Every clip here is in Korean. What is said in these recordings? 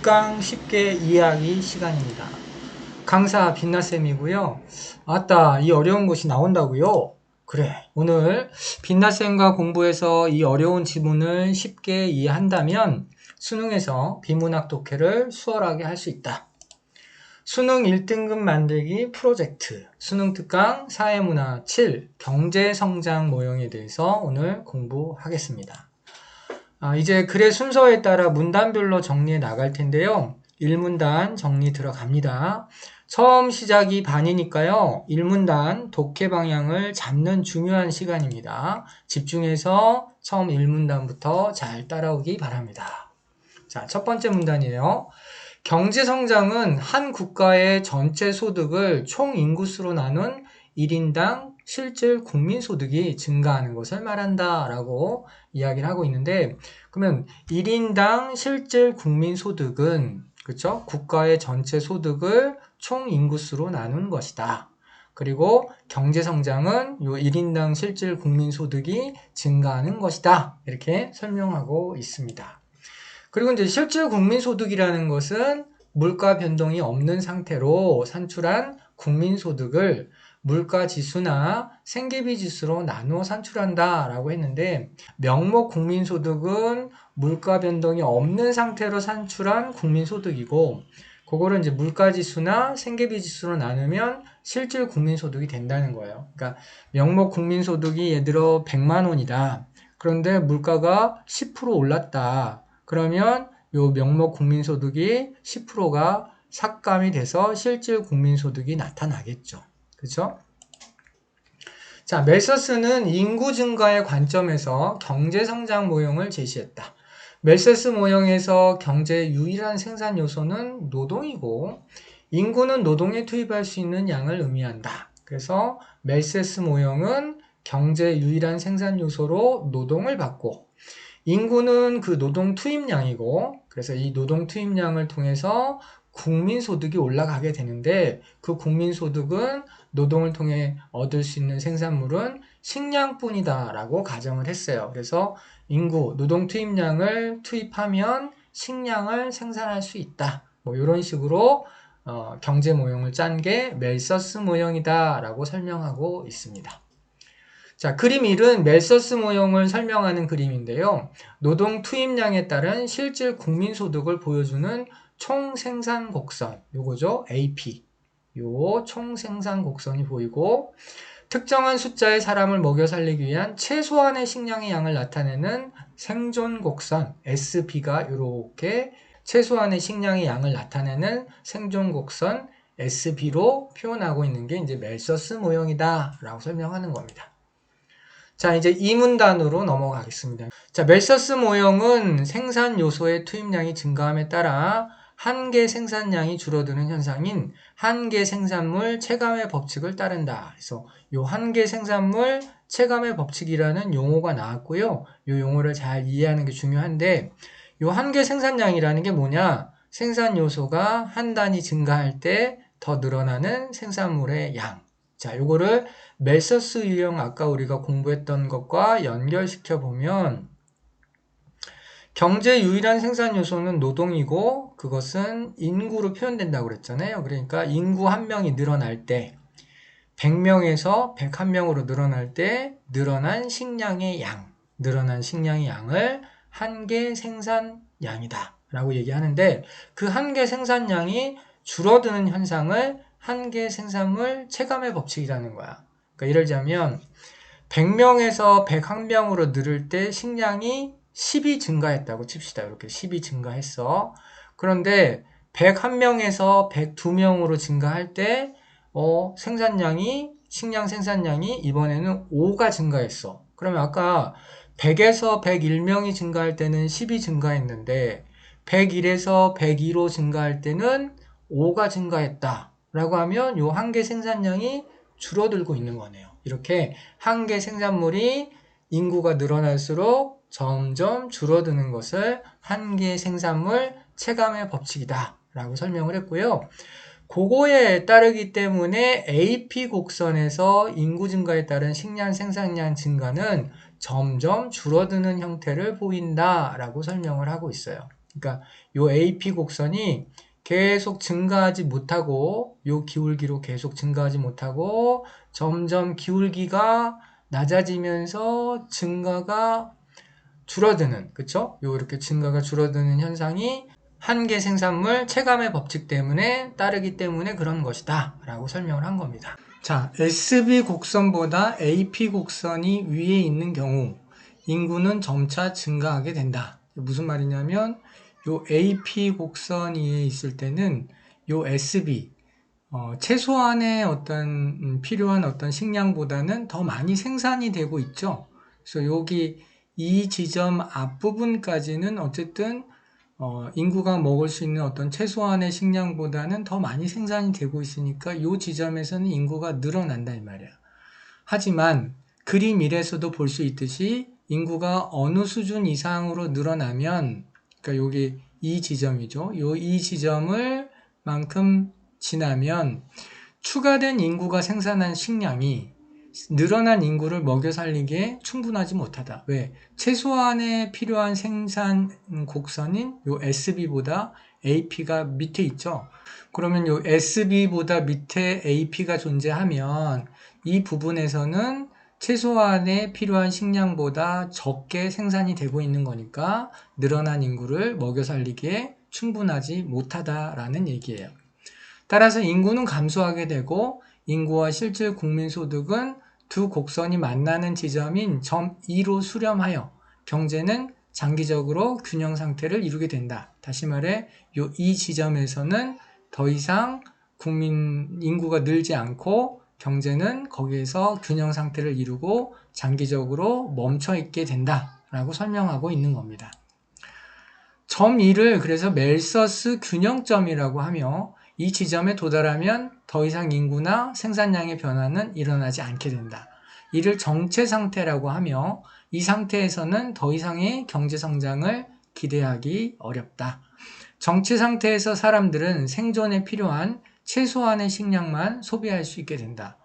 특강 쉽게 이해하기 시간입니다. 강사 빛나쌤이고요. 아따, 이 어려운 것이 나온다고요? 그래, 오늘 빛나쌤과 공부해서 이 어려운 지문을 쉽게 이해한다면 수능에서 비문학 독해를 수월하게 할 수 있다. 수능 1등급 만들기 프로젝트 수능 특강 사회문화 7 경제성장 모형에 대해서 오늘 공부하겠습니다. 이제 글의 순서에 따라 문단별로 정리해 나갈 텐데요. 1문단 정리 들어갑니다. 처음 시작이 반이니까요. 1문단 독해 방향을 잡는 중요한 시간입니다. 집중해서 처음 1문단부터 잘 따라오기 바랍니다. 자, 첫 번째 문단이에요. 경제성장은 한 국가의 전체 소득을 총 인구수로 나눈 1인당 실질 국민소득이 증가하는 것을 말한다 라고 이야기를 하고 있는데, 그러면 1인당 실질 국민소득은 그렇죠? 국가의 전체 소득을 총 인구수로 나눈 것이다. 그리고 경제성장은 요 1인당 실질 국민소득이 증가하는 것이다. 이렇게 설명하고 있습니다. 그리고 이제 실질 국민소득이라는 것은 물가 변동이 없는 상태로 산출한 국민소득을 물가지수나 생계비지수로 나누어 산출한다 라고 했는데, 명목 국민소득은 물가 변동이 없는 상태로 산출한 국민소득이고, 그거를 이제 물가지수나 생계비지수로 나누면 실질 국민소득이 된다는 거예요. 그러니까 명목 국민소득이 예를 들어 100만 원이다. 그런데 물가가 10% 올랐다. 그러면 요 명목 국민소득이 10%가 삭감이 돼서 실질 국민소득이 나타나겠죠. 그렇죠? 자, 멜서스는 인구 증가의 관점에서 경제성장 모형을 제시했다. 멜서스 모형에서 경제의 유일한 생산 요소는 노동이고, 인구는 노동에 투입할 수 있는 양을 의미한다. 그래서 멜서스 모형은 경제의 유일한 생산 요소로 노동을 받고, 인구는 그 노동 투입량이고, 그래서 이 노동 투입량을 통해서 국민소득이 올라가게 되는데, 그 국민소득은 노동을 통해 얻을 수 있는 생산물은 식량뿐이다 라고 가정을 했어요. 그래서 인구, 노동 투입량을 투입하면 식량을 생산할 수 있다. 뭐 이런 식으로 경제 모형을 짠 게 멜서스 모형이다 라고 설명하고 있습니다. 자, 그림 1은 멜서스 모형을 설명하는 그림인데요. 노동 투입량에 따른 실질 국민소득을 보여주는 총생산 곡선, 요거죠. AP. 요 총생산 곡선이 보이고, 특정한 숫자의 사람을 먹여 살리기 위한 최소한의 식량의 양을 나타내는 생존 곡선, SP가 이렇게 최소한의 식량의 양을 나타내는 생존 곡선 SB로 표현하고 있는 게 이제 멜서스 모형이다 라고 설명하는 겁니다. 자, 이제 이 문단으로 넘어가겠습니다. 자, 멜서스 모형은 생산 요소의 투입량이 증가함에 따라 한계 생산량이 줄어드는 현상인 한계 생산물 체감의 법칙을 따른다. 그래서 요 한계 생산물 체감의 법칙이라는 용어가 나왔고요. 요 용어를 잘 이해하는 게 중요한데, 요 한계 생산량이라는 게 뭐냐? 생산 요소가 한 단위 증가할 때 더 늘어나는 생산물의 양. 자, 요거를 멜서스 유형 아까 우리가 공부했던 것과 연결시켜 보면, 경제 유일한 생산 요소는 노동이고 그것은 인구로 표현된다고 그랬잖아요. 그러니까 인구 한 명이 늘어날 때 100명에서 101명으로 늘어날 때 늘어난 식량의 양을 한계 생산량이다 라고 얘기하는데, 그 한계 생산량이 줄어드는 현상을 한계 생산물 체감의 법칙이라는 거야. 그러니까 예를 들자면 100명에서 101명으로 늘을 때 식량이 10이 증가했다고 칩시다. 이렇게 10이 증가했어. 그런데 101명에서 102명으로 증가할 때 식량 생산량이 이번에는 5가 증가했어. 그러면 아까 100에서 101명이 증가할 때는 10이 증가했는데 101에서 102로 증가할 때는 5가 증가했다 라고 하면 요 한계 생산량이 줄어들고 있는 거네요. 이렇게 한계 생산물이 인구가 늘어날수록 점점 줄어드는 것을 한계 생산물 체감의 법칙이다 라고 설명을 했고요. 그거에 따르기 때문에 AP 곡선에서 인구 증가에 따른 식량 생산량 증가는 점점 줄어드는 형태를 보인다 라고 설명을 하고 있어요. 그러니까 요 AP 곡선이 계속 증가하지 못하고 요 기울기로 계속 증가하지 못하고 점점 기울기가 낮아지면서 증가가 줄어드는, 그쵸? 요 이렇게 증가가 줄어드는 현상이 한계 생산물 체감의 법칙 때문에 따르기 때문에 그런 것이다 라고 설명을 한 겁니다. 자, SB 곡선보다 AP 곡선이 위에 있는 경우 인구는 점차 증가하게 된다. 무슨 말이냐면 요 AP 곡선 위에 있을 때는 요 SB 최소한의 어떤 필요한 어떤 식량보다는 더 많이 생산이 되고 있죠. 그래서 여기 이 지점 앞부분까지는 어쨌든 인구가 먹을 수 있는 어떤 최소한의 식량보다는 더 많이 생산이 되고 있으니까 이 지점에서는 인구가 늘어난다 이 말이야. 하지만 그림 1에서도 볼 수 있듯이 인구가 어느 수준 이상으로 늘어나면, 그러니까 여기 이 지점이죠. 이 지점을 만큼 지나면 추가된 인구가 생산한 식량이 늘어난 인구를 먹여 살리기에 충분하지 못하다. 왜? 최소한의 필요한 생산 곡선인 요 SB보다 AP가 밑에 있죠. 그러면 요 SB보다 밑에 AP가 존재하면 이 부분에서는 최소한의 필요한 식량보다 적게 생산이 되고 있는 거니까 늘어난 인구를 먹여 살리기에 충분하지 못하다라는 얘기예요. 따라서 인구는 감소하게 되고 인구와 실질 국민소득은 두 곡선이 만나는 지점인 점 2로 수렴하여 경제는 장기적으로 균형 상태를 이루게 된다. 다시 말해 이 지점에서는 더 이상 인구가 늘지 않고 경제는 거기에서 균형 상태를 이루고 장기적으로 멈춰 있게 된다라고 설명하고 있는 겁니다. 점 2를 그래서 멜서스 균형점이라고 하며 이 지점에 도달하면 더 이상 인구나 생산량의 변화는 일어나지 않게 된다. 이를 정체 상태라고 하며 이 상태에서는 더 이상의 경제 성장을 기대하기 어렵다. 정체 상태에서 사람들은 생존에 필요한 최소한의 식량만 소비할 수 있게 된다.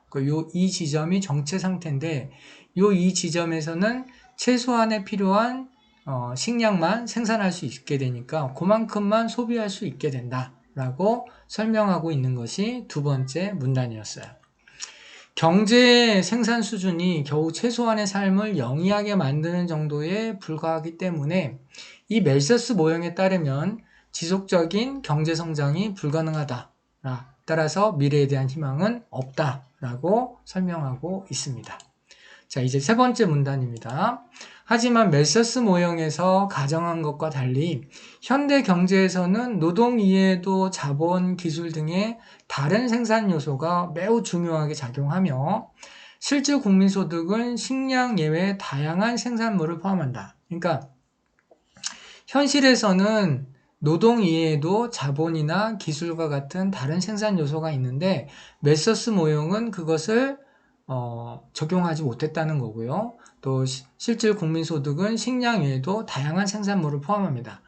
이 지점이 정체 상태인데 이 지점에서는 최소한의 필요한 식량만 생산할 수 있게 되니까 그만큼만 소비할 수 있게 된다 라고 설명하고 있는 것이 두 번째 문단이었어요. 경제의 생산 수준이 겨우 최소한의 삶을 영위하게 만드는 정도에 불과하기 때문에 이 멜서스 모형에 따르면 지속적인 경제 성장이 불가능하다. 따라서 미래에 대한 희망은 없다라고 설명하고 있습니다. 자, 이제 세 번째 문단입니다. 하지만 멜서스 모형에서 가정한 것과 달리 현대 경제에서는 노동 이외에도 자본, 기술 등의 다른 생산 요소가 매우 중요하게 작용하며 실질 국민소득은 식량 예외 다양한 생산물을 포함한다. 그러니까 현실에서는 노동 이외에도 자본이나 기술과 같은 다른 생산 요소가 있는데 멜서스 모형은 그것을 적용하지 못했다는 거고요. 또 실질 국민소득은 식량 외에도 다양한 생산물을 포함합니다.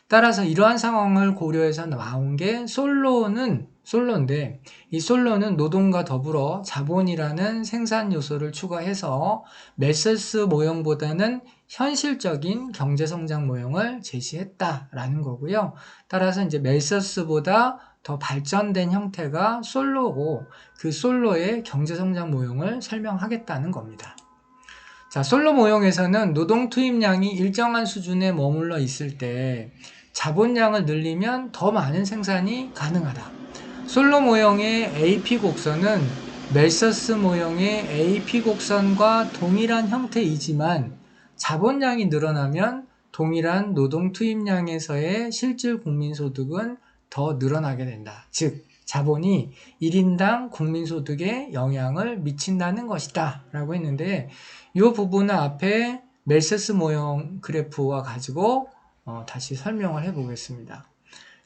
따라서 이러한 상황을 고려해서 나온 게 솔로인데 이 솔로는 노동과 더불어 자본이라는 생산 요소를 추가해서 멜서스 모형보다는 현실적인 경제성장 모형을 제시했다라는 거고요. 따라서 이제 멜서스보다 더 발전된 형태가 솔로고 그 솔로의 경제성장 모형을 설명하겠다는 겁니다. 자, 솔로 모형에서는 노동 투입량이 일정한 수준에 머물러 있을 때 자본량을 늘리면 더 많은 생산이 가능하다. 솔로 모형의 AP 곡선은 멜서스 모형의 AP 곡선과 동일한 형태이지만 자본량이 늘어나면 동일한 노동 투입량에서의 실질 국민소득은 더 늘어나게 된다. 즉 자본이 1인당 국민소득에 영향을 미친다는 것이다 라고 했는데 이 부분은 앞에 멜서스 모형 그래프와 가지고 다시 설명을 해 보겠습니다.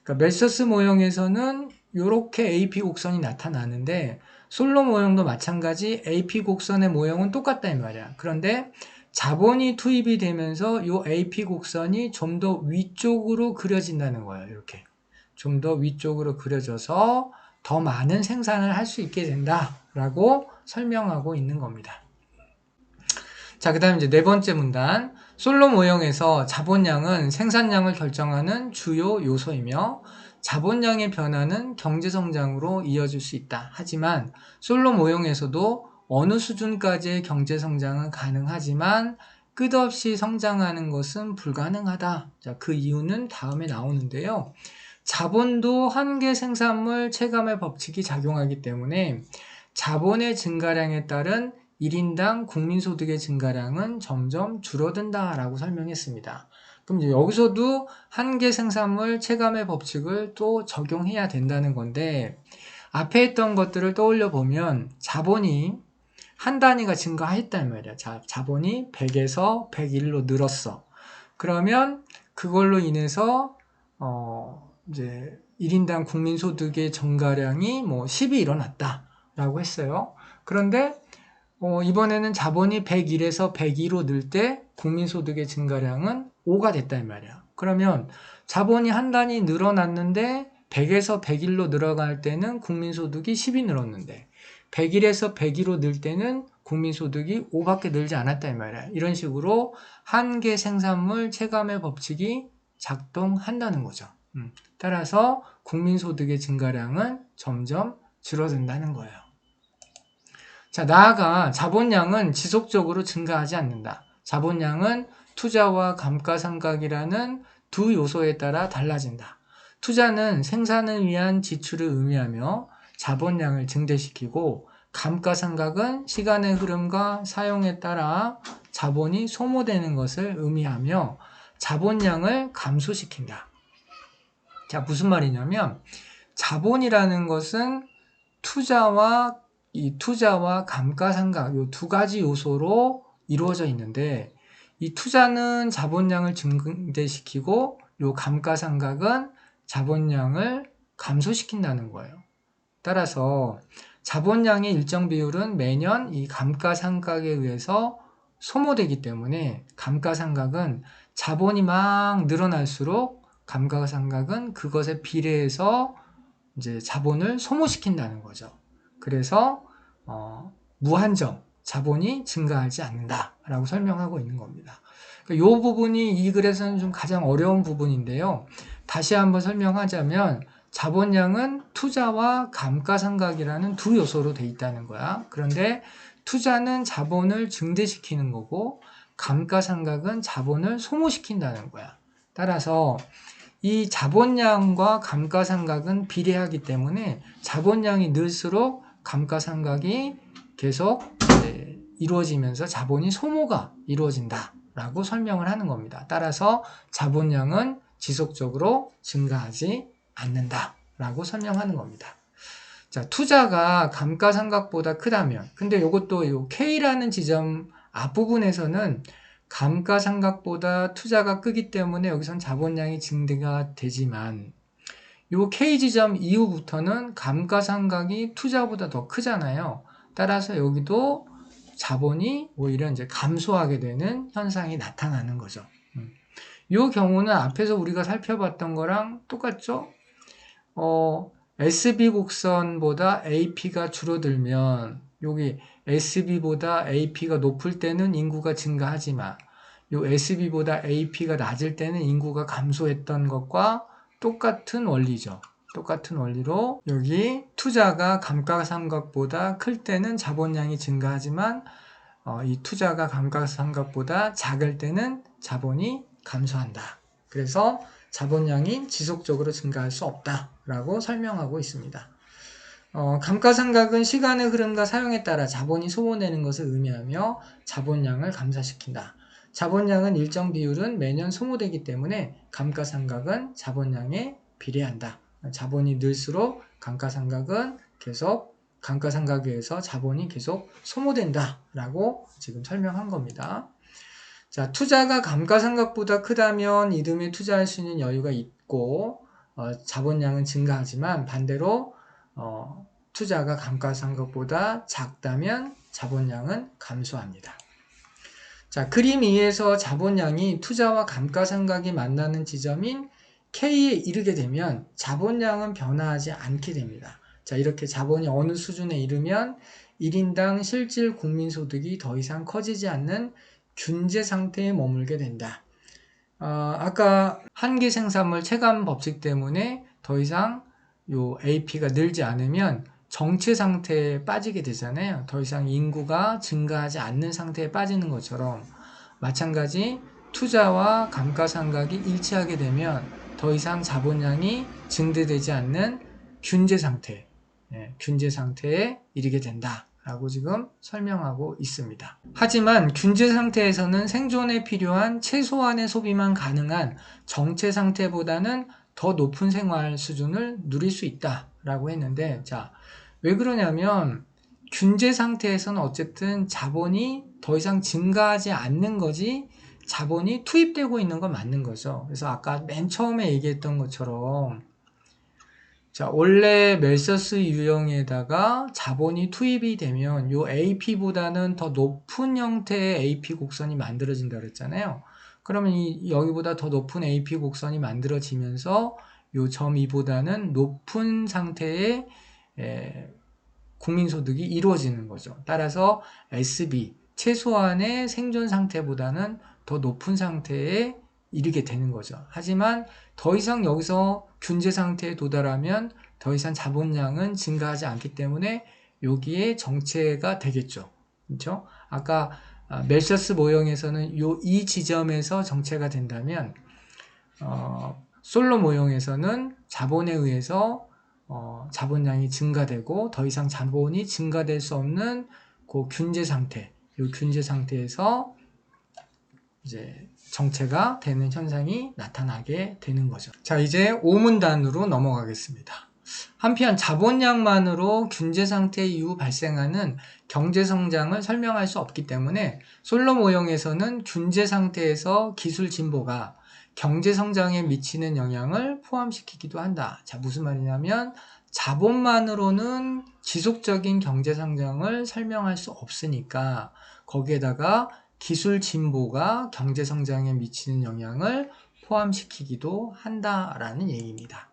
그러니까 멜서스 모형에서는 이렇게 AP 곡선이 나타나는데 솔로 모형도 마찬가지 AP 곡선의 모형은 똑같다 이 말이야. 그런데 자본이 투입이 되면서 이 AP 곡선이 좀 더 위쪽으로 그려진다는 거예요. 이렇게 좀 더 위쪽으로 그려져서 더 많은 생산을 할 수 있게 된다라고 설명하고 있는 겁니다. 자, 그 다음에 이제 네 번째 문단. 솔로 모형에서 자본량은 생산량을 결정하는 주요 요소이며 자본량의 변화는 경제성장으로 이어질 수 있다. 하지만 솔로 모형에서도 어느 수준까지의 경제성장은 가능하지만 끝없이 성장하는 것은 불가능하다. 자, 그 이유는 다음에 나오는데요. 자본도 한계 생산물 체감의 법칙이 작용하기 때문에 자본의 증가량에 따른 1인당 국민소득의 증가량은 점점 줄어든다라고 설명했습니다. 그럼 이제 여기서도 한계 생산물 체감의 법칙을 또 적용해야 된다는 건데 앞에 했던 것들을 떠올려 보면 자본이 한 단위가 증가했단 말이야. 자본이 100에서 101로 늘었어. 그러면 그걸로 인해서 이제 1인당 국민소득의 증가량이 뭐 10이 일어났다라고 했어요. 그런데 이번에는 자본이 101에서 102로 늘 때 국민소득의 증가량은 5가 됐다 이 말이야. 그러면 자본이 한 단위 늘어났는데 100에서 101로 늘어갈 때는 국민소득이 10이 늘었는데 101에서 102로 늘 때는 국민소득이 5밖에 늘지 않았다 이 말이야. 이런 식으로 한계 생산물 체감의 법칙이 작동한다는 거죠. 따라서 국민소득의 증가량은 점점 줄어든다는 거예요. 자, 나아가 자본량은 지속적으로 증가하지 않는다. 자본량은 투자와 감가상각이라는 두 요소에 따라 달라진다. 투자는 생산을 위한 지출을 의미하며 자본량을 증대시키고 감가상각은 시간의 흐름과 사용에 따라 자본이 소모되는 것을 의미하며 자본량을 감소시킨다. 자, 무슨 말이냐면 자본이라는 것은 투자와 감가상각 이 두 가지 요소로 이루어져 있는데 이 투자는 자본량을 증대시키고 이 감가상각은 자본량을 감소시킨다는 거예요. 따라서 자본량의 일정 비율은 매년 이 감가상각에 의해서 소모되기 때문에 감가상각은 자본이 막 늘어날수록 감가상각은 그것에 비례해서 이제 자본을 소모시킨다는 거죠. 그래서 무한정 자본이 증가하지 않는다라고 설명하고 있는 겁니다. 이 부분이 이 글에서는 좀 가장 어려운 부분인데요. 다시 한번 설명하자면 자본량은 투자와 감가상각이라는 두 요소로 돼 있다는 거야. 그런데 투자는 자본을 증대시키는 거고 감가상각은 자본을 소모시킨다는 거야. 따라서 이 자본량과 감가상각은 비례하기 때문에 자본량이 늘수록 감가상각이 계속 이루어지면서 자본이 소모가 이루어진다라고 설명을 하는 겁니다. 따라서 자본량은 지속적으로 증가하지 않는다라고 설명하는 겁니다. 자, 투자가 감가상각보다 크다면, 근데 이것도 이 K라는 지점 앞부분에서는 감가상각보다 투자가 크기 때문에 여기선 자본량이 증대가 되지만 요 K지점 이후부터는 감가상각이 투자보다 더 크잖아요. 따라서 여기도 자본이 오히려 이제 감소하게 되는 현상이 나타나는 거죠. 요 경우는 앞에서 우리가 살펴봤던 거랑 똑같죠? SB 곡선보다 AP가 줄어들면 여기 SB보다 AP가 높을 때는 인구가 증가하지만 요 SB보다 AP가 낮을 때는 인구가 감소했던 것과 똑같은 원리죠. 똑같은 원리로 여기 투자가 감가상각보다 클 때는 자본량이 증가하지만 이 투자가 감가상각보다 작을 때는 자본이 감소한다. 그래서 자본량이 지속적으로 증가할 수 없다라고 설명하고 있습니다. 감가상각은 시간의 흐름과 사용에 따라 자본이 소모되는 것을 의미하며 자본량을 감소시킨다. 자본량은 일정 비율은 매년 소모되기 때문에 감가상각은 자본량에 비례한다. 자본이 늘수록 감가상각은 계속 감가상각에 의해서 자본이 계속 소모된다라고 지금 설명한 겁니다. 자, 투자가 감가상각보다 크다면 이듬해 투자할 수 있는 여유가 있고 자본량은 증가하지만 반대로 투자가 감가상각보다 작다면 자본량은 감소합니다. 자, 그림 2에서 자본량이 투자와 감가상각이 만나는 지점인 K에 이르게 되면 자본량은 변화하지 않게 됩니다. 자, 이렇게 자본이 어느 수준에 이르면 1인당 실질 국민소득이 더 이상 커지지 않는 균제 상태에 머물게 된다. 아까 한계 생산물 체감 법칙 때문에 더 이상 요 AP가 늘지 않으면 정체 상태에 빠지게 되잖아요. 더 이상 인구가 증가하지 않는 상태에 빠지는 것처럼 마찬가지 투자와 감가상각이 일치하게 되면 더 이상 자본량이 증대되지 않는 균제 상태, 균제 상태에 이르게 된다 라고 지금 설명하고 있습니다. 하지만 균제 상태에서는 생존에 필요한 최소한의 소비만 가능한 정체 상태보다는 더 높은 생활 수준을 누릴 수 있다 라고 했는데, 자, 왜 그러냐면 균제 상태에서는 어쨌든 자본이 더 이상 증가하지 않는 거지 자본이 투입되고 있는 건 맞는 거죠. 그래서 아까 맨 처음에 얘기했던 것처럼, 자, 원래 멜서스 유형에다가 자본이 투입이 되면 요 AP보다는 더 높은 형태의 AP 곡선이 만들어진다 그랬잖아요. 그러면 여기보다 더 높은 AP 곡선이 만들어지면서 요 점 2보다는 높은 상태의 국민소득이 이루어지는 거죠. 따라서 SB, 최소한의 생존 상태보다는 더 높은 상태에 이르게 되는 거죠. 하지만 더 이상 여기서 균제 상태에 도달하면 더 이상 자본량은 증가하지 않기 때문에 여기에 정체가 되겠죠. 그렇죠? 아까 멜서스 모형에서는 이 지점에서 정체가 된다면 솔로 모형에서는 자본에 의해서 자본량이 증가되고 더 이상 자본이 증가될 수 없는 그 균제 상태, 이 균제 상태에서 이제 정체가 되는 현상이 나타나게 되는 거죠. 자, 이제 오문단으로 넘어가겠습니다. 한편 자본량만으로 균제 상태 이후 발생하는 경제 성장을 설명할 수 없기 때문에 솔로 모형에서는 균제 상태에서 기술 진보가 경제 성장에 미치는 영향을 포함시키기도 한다. 자, 무슨 말이냐면 자본만으로는 지속적인 경제 성장을 설명할 수 없으니까 거기에다가 기술 진보가 경제 성장에 미치는 영향을 포함시키기도 한다라는 얘기입니다.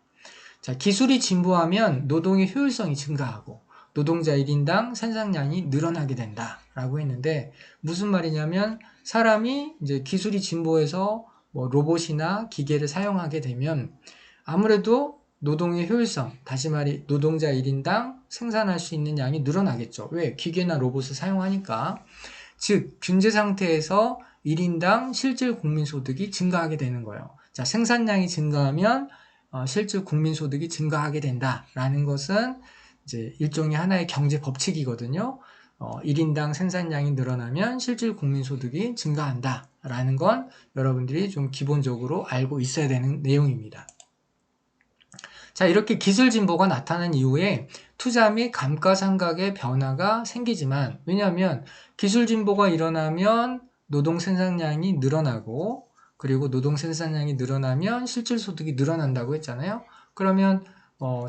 자, 기술이 진보하면 노동의 효율성이 증가하고 노동자 1인당 생산량이 늘어나게 된다라고 했는데 무슨 말이냐면 사람이 이제 기술이 진보해서 뭐 로봇이나 기계를 사용하게 되면 아무래도 노동의 효율성, 다시 말해 노동자 1인당 생산할 수 있는 양이 늘어나겠죠. 왜? 기계나 로봇을 사용하니까. 즉 균제 상태에서 1인당 실질 국민소득이 증가하게 되는 거예요. 자, 생산량이 증가하면 실질 국민소득이 증가하게 된다라는 것은 이제 일종의 하나의 경제 법칙이거든요. 1인당 생산량이 늘어나면 실질 국민소득이 증가한다라는 건 여러분들이 좀 기본적으로 알고 있어야 되는 내용입니다. 자, 이렇게 기술 진보가 나타난 이후에 투자 및 감가상각의 변화가 생기지만, 왜냐하면 기술 진보가 일어나면 노동 생산량이 늘어나고, 그리고 노동 생산량이 늘어나면 실질 소득이 늘어난다고 했잖아요. 그러면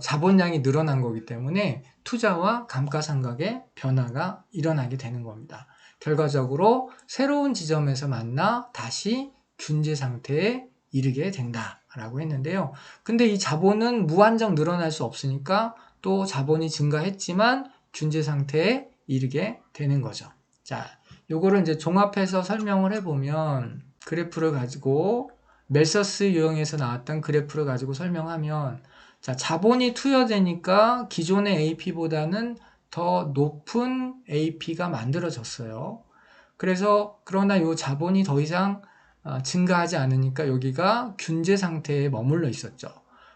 자본량이 늘어난 거기 때문에 투자와 감가상각의 변화가 일어나게 되는 겁니다. 결과적으로 새로운 지점에서 만나 다시 균제 상태에 이르게 된다라고 했는데요. 근데 이 자본은 무한정 늘어날 수 없으니까 또 자본이 증가했지만 균제 상태에 이르게 되는 거죠. 자, 요거를 이제 종합해서 설명을 해보면 그래프를 가지고 멜서스 유형에서 나왔던 그래프를 가지고 설명하면 자, 자본이 투여되니까 기존의 AP보다는 더 높은 AP가 만들어졌어요. 그래서 그러나 요 자본이 더 이상 증가하지 않으니까 여기가 균제 상태에 머물러 있었죠.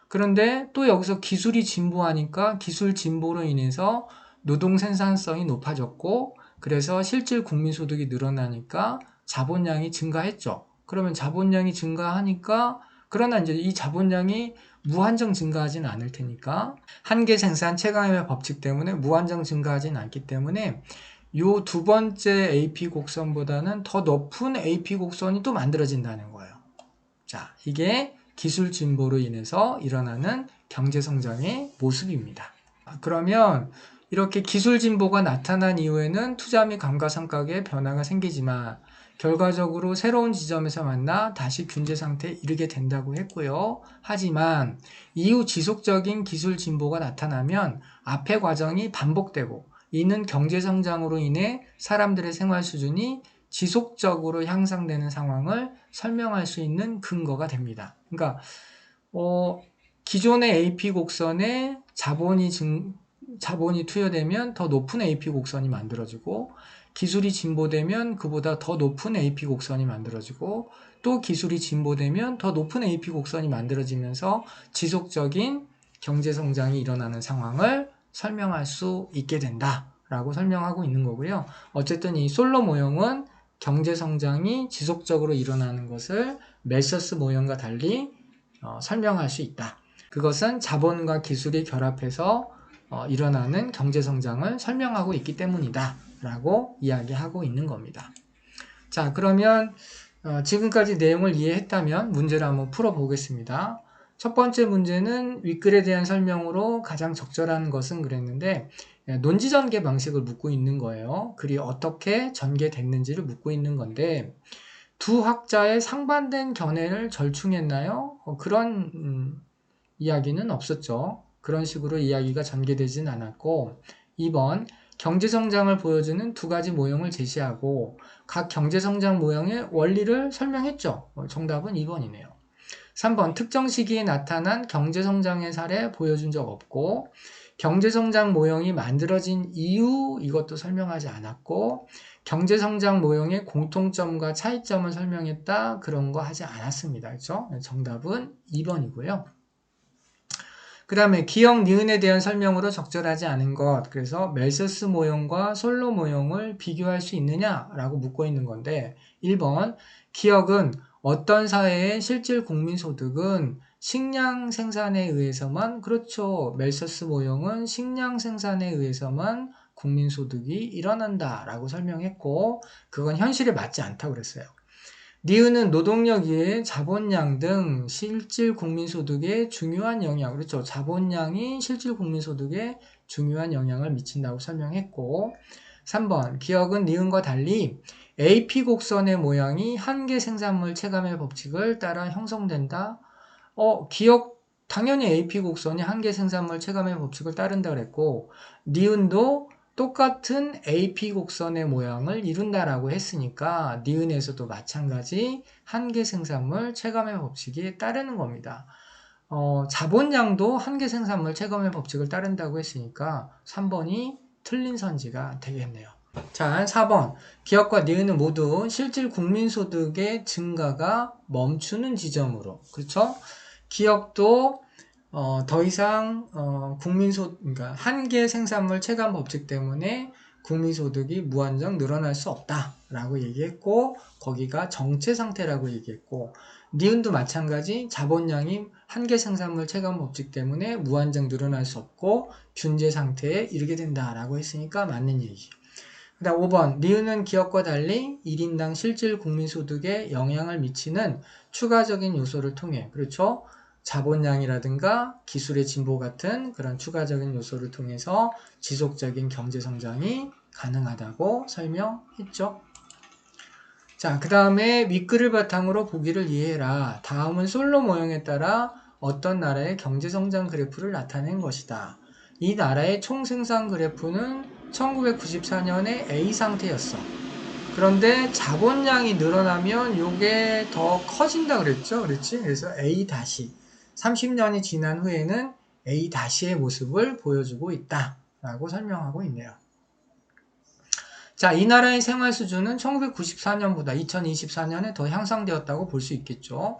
그런데 또 여기서 기술이 진보하니까 기술 진보로 인해서 노동 생산성이 높아졌고 그래서 실질 국민소득이 늘어나니까 자본량이 증가했죠. 그러면 자본량이 증가하니까 그러나 이제 이 자본량이 무한정 증가하지는 않을 테니까 한계 생산 체감의 법칙 때문에 무한정 증가하지는 않기 때문에 요 두 번째 AP 곡선보다는 더 높은 AP 곡선이 또 만들어진다는 거예요. 자, 이게 기술 진보로 인해서 일어나는 경제 성장의 모습입니다. 그러면 이렇게 기술 진보가 나타난 이후에는 투자 및 감가상각의 변화가 생기지만 결과적으로 새로운 지점에서 만나 다시 균제 상태에 이르게 된다고 했고요. 하지만 이후 지속적인 기술 진보가 나타나면 앞의 과정이 반복되고 이는 경제 성장으로 인해 사람들의 생활 수준이 지속적으로 향상되는 상황을 설명할 수 있는 근거가 됩니다. 그러니까 기존의 AP 곡선에 자본이 투여되면 더 높은 AP 곡선이 만들어지고, 기술이 진보되면 그보다 더 높은 AP 곡선이 만들어지고, 또 기술이 진보되면 더 높은 AP 곡선이 만들어지면서 지속적인 경제 성장이 일어나는 상황을 설명할 수 있게 된다라고 설명하고 있는 거고요. 어쨌든 이 솔로 모형은 경제 성장이 지속적으로 일어나는 것을 멜서스 모형과 달리 설명할 수 있다. 그것은 자본과 기술이 결합해서 일어나는 경제 성장을 설명하고 있기 때문이다 라고 이야기하고 있는 겁니다. 자, 그러면 지금까지 내용을 이해했다면 문제를 한번 풀어보겠습니다. 첫 번째 문제는 윗글에 대한 설명으로 가장 적절한 것은 그랬는데, 논지전개 방식을 묻고 있는 거예요. 글이 어떻게 전개됐는지를 묻고 있는 건데, 두 학자의 상반된 견해를 절충했나요? 그런 이야기는 없었죠. 그런 식으로 이야기가 전개되진 않았고, 2번 경제성장을 보여주는 두 가지 모형을 제시하고 각 경제성장 모형의 원리를 설명했죠. 정답은 2번이네요. 3번 특정 시기에 나타난 경제성장의 사례 보여준 적 없고, 경제성장 모형이 만들어진 이유 이것도 설명하지 않았고, 경제성장 모형의 공통점과 차이점을 설명했다 그런 거 하지 않았습니다. 그렇죠? 정답은 2번이고요. 그 다음에 기억, 니은에 대한 설명으로 적절하지 않은 것, 그래서 멜서스 모형과 솔로 모형을 비교할 수 있느냐라고 묻고 있는 건데, 1번 기억은 어떤 사회의 실질 국민소득은 식량 생산에 의해서만, 그렇죠, 멜서스 모형은 식량 생산에 의해서만 국민소득이 일어난다 라고 설명했고, 그건 현실에 맞지 않다고 그랬어요. 니은은 노동력 이외에 자본량 등 실질 국민소득에 중요한 영향, 그렇죠, 자본량이 실질 국민소득에 중요한 영향을 미친다고 설명했고, 3번 기억은 니은과 달리 AP 곡선의 모양이 한계 생산물 체감의 법칙을 따라 형성된다. 기억 당연히 AP 곡선이 한계 생산물 체감의 법칙을 따른다 그랬고, 니은도 똑같은 AP 곡선의 모양을 이룬다라고 했으니까 니은에서도 마찬가지 한계 생산물 체감의 법칙이 따르는 겁니다. 자본량도 한계 생산물 체감의 법칙을 따른다고 했으니까 3번이 틀린 선지가 되겠네요. 자, 4번 기억과 니은은 모두 실질 국민소득의 증가가 멈추는 지점으로, 그렇죠? 기억도 더 이상 그러니까 한계 생산물 체감 법칙 때문에 국민소득이 무한정 늘어날 수 없다라고 얘기했고, 거기가 정체 상태라고 얘기했고, 니은도 마찬가지 자본량이 한계 생산물 체감 법칙 때문에 무한정 늘어날 수 없고 균제 상태에 이르게 된다라고 했으니까 맞는 얘기. 그 다음 5번 니은은 기억과 달리 1인당 실질 국민소득에 영향을 미치는 추가적인 요소를 통해, 그렇죠, 자본량이라든가 기술의 진보 같은 그런 추가적인 요소를 통해서 지속적인 경제성장이 가능하다고 설명했죠. 자, 그 다음에 윗글을 바탕으로 보기를 이해해라. 다음은 솔로 모형에 따라 어떤 나라의 경제성장 그래프를 나타낸 것이다. 이 나라의 총생산 그래프는 1994년에 A 상태였어. 그런데 자본량이 늘어나면 이게 더 커진다 그랬죠? 그렇지? 그래서 A 다시 30년이 지난 후에는 A 다시의 모습을 보여주고 있다 라고 설명하고 있네요. 자, 이 나라의 생활 수준은 1994년보다 2024년에 더 향상되었다고 볼 수 있겠죠.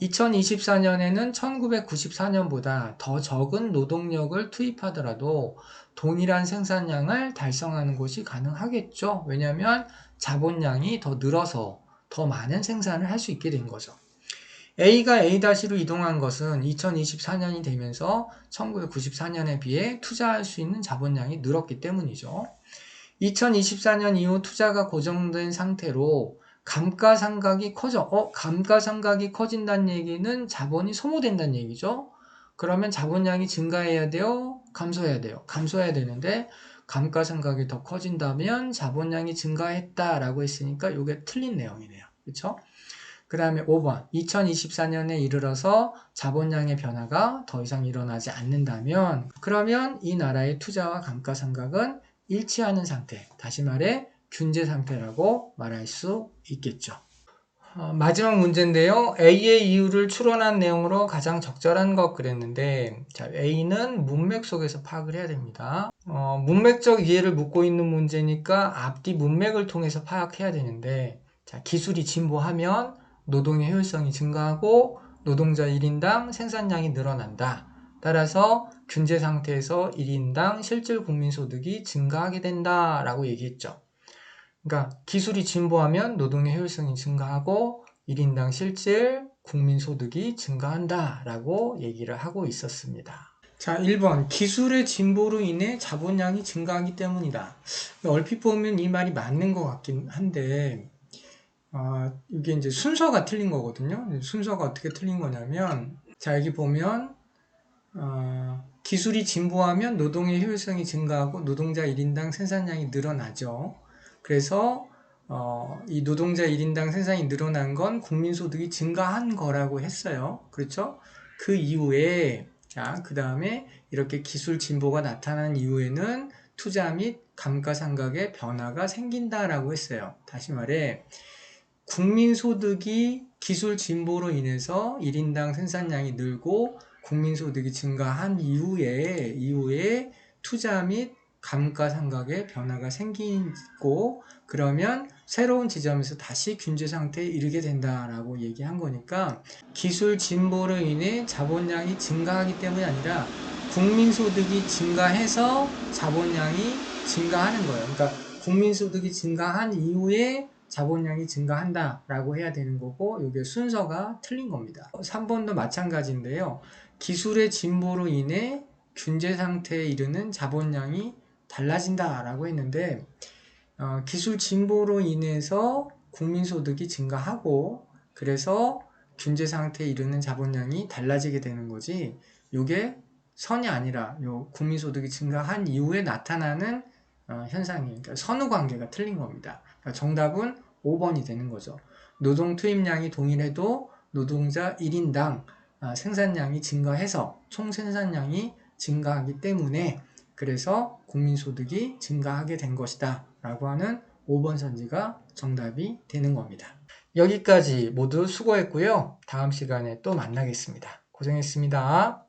2024년에는 1994년보다 더 적은 노동력을 투입하더라도 동일한 생산량을 달성하는 것이 가능하겠죠. 왜냐하면 자본량이 더 늘어서 더 많은 생산을 할 수 있게 된 거죠. A가 A-로 이동한 것은 2024년이 되면서 1994년에 비해 투자할 수 있는 자본량이 늘었기 때문이죠. 2024년 이후 투자가 고정된 상태로 감가상각이 감가상각이 커진다는 얘기는 자본이 소모된다는 얘기죠. 그러면 자본량이 증가해야 돼요? 감소해야 돼요? 감소해야 되는데 감가상각이 더 커진다면 자본량이 증가했다라고 했으니까 이게 틀린 내용이네요. 그렇죠? 그 다음에 5번 2024년에 이르러서 자본량의 변화가 더 이상 일어나지 않는다면, 그러면 이 나라의 투자와 감가상각은 일치하는 상태, 다시 말해 균제 상태라고 말할 수 있겠죠. 마지막 문제인데요. A의 이유를 추론한 내용으로 가장 적절한 것 그랬는데, 자, A는 문맥 속에서 파악을 해야 됩니다. 문맥적 이해를 묻고 있는 문제니까 앞뒤 문맥을 통해서 파악해야 되는데, 자, 기술이 진보하면 노동의 효율성이 증가하고 노동자 1인당 생산량이 늘어난다. 따라서 균제 상태에서 1인당 실질 국민소득이 증가하게 된다라고 얘기했죠. 그러니까 기술이 진보하면 노동의 효율성이 증가하고 1인당 실질 국민소득이 증가한다라고 얘기를 하고 있었습니다. 자, 1번 기술의 진보로 인해 자본량이 증가하기 때문이다. 얼핏 보면 이 말이 맞는 것 같긴 한데 이게 이제 순서가 틀린 거거든요. 순서가 어떻게 틀린 거냐면 자, 여기 보면 기술이 진보하면 노동의 효율성이 증가하고 노동자 1인당 생산량이 늘어나죠. 그래서 이 노동자 1인당 생산이 늘어난 건 국민소득이 증가한 거라고 했어요. 그렇죠? 그 이후에 그 다음에 이렇게 기술 진보가 나타난 이후에는 투자 및 감가상각의 변화가 생긴다라고 했어요. 다시 말해 국민소득이 기술 진보로 인해서 1인당 생산량이 늘고 국민소득이 증가한 이후에 투자 및 감가상각의 변화가 생기고 그러면 새로운 지점에서 다시 균제 상태에 이르게 된다라고 얘기한 거니까 기술 진보로 인해 자본량이 증가하기 때문이 아니라 국민소득이 증가해서 자본량이 증가하는 거예요. 그러니까 국민소득이 증가한 이후에 자본량이 증가한다 라고 해야 되는 거고 이게 순서가 틀린 겁니다. 3번도 마찬가지인데요. 기술의 진보로 인해 균제 상태에 이르는 자본량이 달라진다 라고 했는데 기술 진보로 인해서 국민소득이 증가하고 그래서 균제 상태에 이르는 자본량이 달라지게 되는 거지 이게 선이 아니라 요 국민소득이 증가한 이후에 나타나는 현상이에요. 그러니까 선후관계가 틀린 겁니다. 그러니까 정답은 5번이 되는 거죠. 노동 투입량이 동일해도 노동자 1인당 생산량이 증가해서 총 생산량이 증가하기 때문에 그래서 국민소득이 증가하게 된 것이다 라고 하는 5번 선지가 정답이 되는 겁니다. 여기까지 모두 수고했고요. 다음 시간에 또 만나겠습니다. 고생했습니다.